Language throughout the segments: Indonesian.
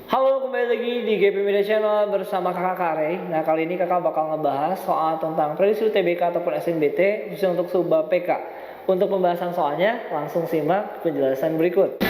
Halo, kembali lagi di GP Media Channel bersama kakak Kare. Nah, kali ini kakak bakal ngebahas soal tentang prediksi UTBK ataupun SNBT khususnya untuk subbab PK. Untuk pembahasan soalnya, langsung simak penjelasan berikut.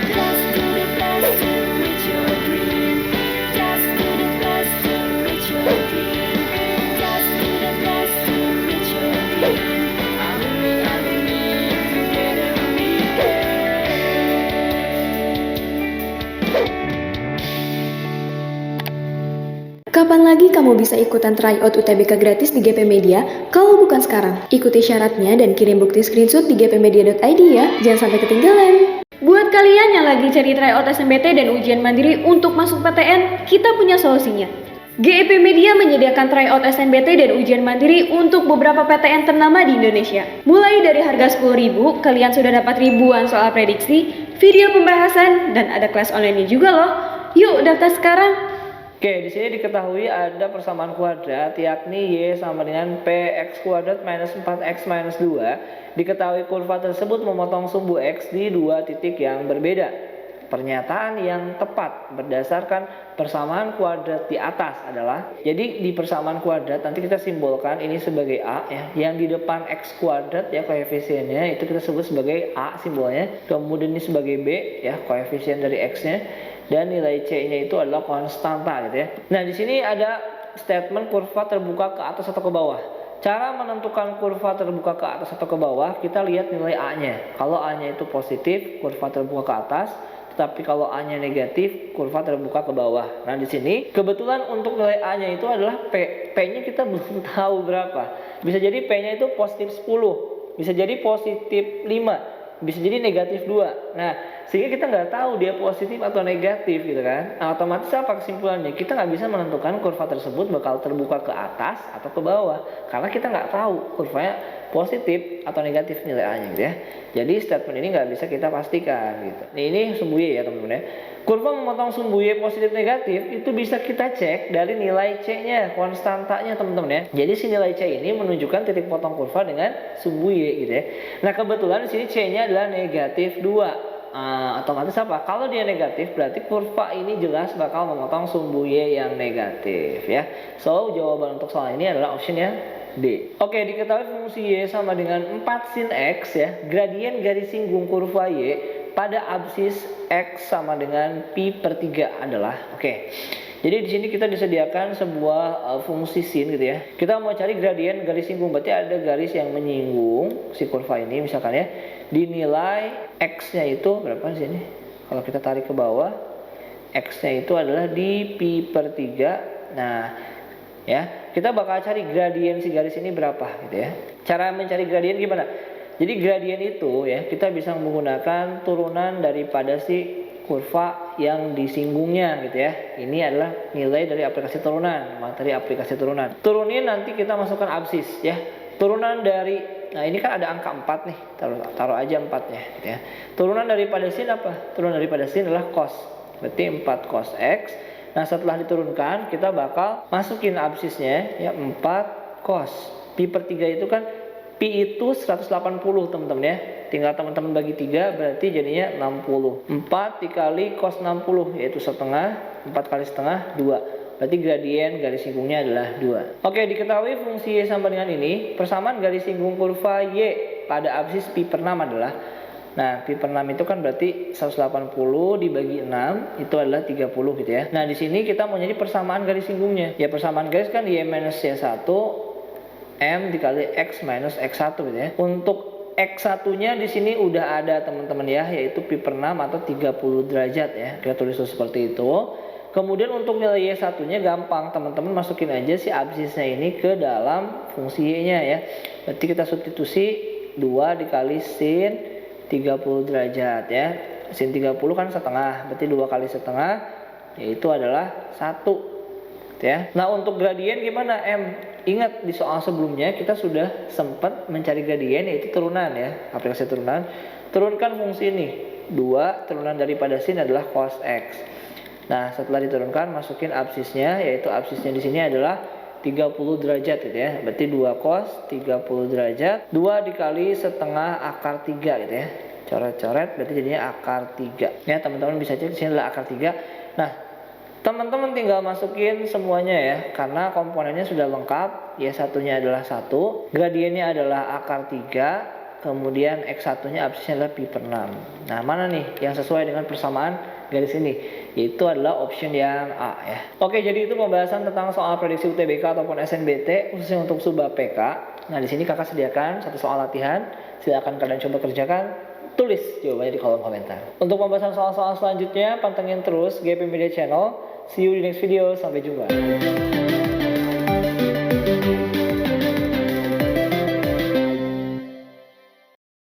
Kapan lagi kamu bisa ikutan tryout UTBK gratis di GP Media? Kalau bukan sekarang, ikuti syaratnya dan kirim bukti screenshot di gpmedia.id ya, jangan sampai ketinggalan. Buat kalian yang lagi cari tryout SNBT dan ujian mandiri untuk masuk PTN, kita punya solusinya. GEP Media menyediakan tryout SNBT dan ujian mandiri untuk beberapa PTN ternama di Indonesia. Mulai dari harga 10.000, kalian sudah dapat ribuan soal prediksi, video pembahasan, dan ada kelas online juga loh. Yuk daftar sekarang. Oke, di sini diketahui ada persamaan kuadrat, yakni Y sama dengan PX kuadrat minus 4X minus 2. Diketahui kurva tersebut memotong sumbu X di dua titik yang berbeda. Pernyataan yang tepat berdasarkan persamaan kuadrat di atas adalah, jadi di persamaan kuadrat nanti kita simbolkan ini sebagai A ya, yang di depan X kuadrat ya koefisiennya itu kita sebut sebagai A simbolnya, kemudian ini sebagai B ya koefisien dari X-nya, dan nilai C-nya itu adalah konstanta gitu ya. Nah, di sini ada statement kurva terbuka ke atas atau ke bawah. Cara menentukan kurva terbuka ke atas atau ke bawah, kita lihat nilai A-nya. Kalau A-nya itu positif, kurva terbuka ke atas. Tapi kalau A-nya negatif, kurva terbuka ke bawah. Nah, di sini kebetulan untuk nilai A-nya itu adalah P. P-nya kita belum tahu berapa. Bisa jadi P-nya itu positif 10, bisa jadi positif 5, bisa jadi negatif 2. Nah, sehingga kita nggak tahu dia positif atau negatif gitu kan. Nah, otomatis apa kesimpulannya? Kita nggak bisa menentukan kurva tersebut bakal terbuka ke atas atau ke bawah karena kita nggak tahu kurvanya positif atau negatif nilai A-nya gitu ya. Jadi statement ini nggak bisa kita pastikan gitu. Ini sumbu Y ya teman-teman ya. Kurva memotong sumbu Y positif negatif itu bisa kita cek dari nilai C-nya, konstantanya teman-teman ya. Jadi si nilai C ini menunjukkan titik potong kurva dengan sumbu Y gitu ya. Nah, kebetulan di sini C-nya adalah negatif 2. Otomatis apa? Kalau dia negatif berarti kurva ini jelas bakal memotong sumbu Y yang negatif ya. So jawaban untuk soal ini adalah option yang D. Oke, diketahui fungsi Y sama dengan 4 sin X ya. Gradien garis singgung kurva Y pada absis X sama dengan pi per 3 adalah jadi di sini kita disediakan sebuah fungsi sin gitu ya. Kita mau cari gradien garis singgung, berarti ada garis yang menyinggung si kurva ini misalkan ya. Dinilai X-nya itu berapa di sini? Kalau kita tarik ke bawah, X-nya itu adalah di pi per 3. Nah, ya, kita bakal cari gradien si garis ini berapa gitu ya. Cara mencari gradien gimana? Jadi gradien itu ya, kita bisa menggunakan turunan daripada si kurva yang disinggungnya gitu ya. Ini adalah nilai dari aplikasi turunan, materi aplikasi turunan. Turunin nanti kita masukkan absis ya. Turunan dari, nah ini kan ada angka 4 nih, taruh aja 4-nya gitu ya. Turunan daripada sin apa? Turunan daripada sin adalah cos. Berarti 4 cos X. Nah, setelah diturunkan kita bakal masukin absisnya ya 4 cos. Pi per 3 itu kan pi itu 180 teman-teman ya. Tinggal teman-teman bagi 3 berarti jadinya 60. 4 dikali cos 60 yaitu setengah, 4 kali setengah 2. Berarti gradien garis singgungnya adalah 2. Oke, diketahui fungsi Y sama dengan ini. Persamaan garis singgung kurva Y pada absis pi per 6 adalah, nah pi per 6 itu kan berarti 180 dibagi 6 itu adalah 30 gitu ya. Nah, di sini kita mau nyari persamaan garis singgungnya. Ya, persamaan garis kan Y minus Y1 M dikali X minus X1 gitu ya. Untuk X1-nya di sini udah ada teman-teman ya, yaitu pi per 6 atau 30 derajat ya. Kita tulis seperti itu. Kemudian untuk nilai Y1-nya gampang, teman-teman masukin aja si absisnya ini ke dalam fungsi Y-nya ya. Berarti kita substitusi 2 dikali sin 30 derajat ya. Sin 30 kan setengah, berarti 2 kali setengah yaitu adalah 1 ya. Nah, untuk gradien gimana M? Ingat di soal sebelumnya kita sudah sempat mencari gradien yaitu turunan ya, aplikasi turunan. Turunkan fungsi ini, 2 turunan daripada sin adalah cos X. Nah, setelah diturunkan masukin absisnya, yaitu absisnya di sini adalah 30 derajat gitu ya. Berarti 2 cos 30 derajat, 2 dikali setengah akar 3 gitu ya. Coret-coret berarti jadinya akar 3. Ya, teman-teman bisa cek di sini adalah akar 3. Nah, Teman-teman tinggal masukin semuanya ya, karena komponennya sudah lengkap. Y satunya adalah 1, gradiennya adalah akar 3, kemudian X satunya absisnya adalah pi per 6. Nah, mana nih yang sesuai dengan persamaan garis ini? Yaitu adalah option yang A ya. Oke, jadi itu pembahasan tentang soal prediksi UTBK ataupun SNBT khususnya untuk subbab PK. Nah, di sini kakak sediakan satu soal latihan, silakan kalian coba kerjakan. Tulis jawabannya di kolom komentar. Untuk pembahasan soal-soal selanjutnya, pantengin terus GP Media Channel. See you di next video. Sampai jumpa.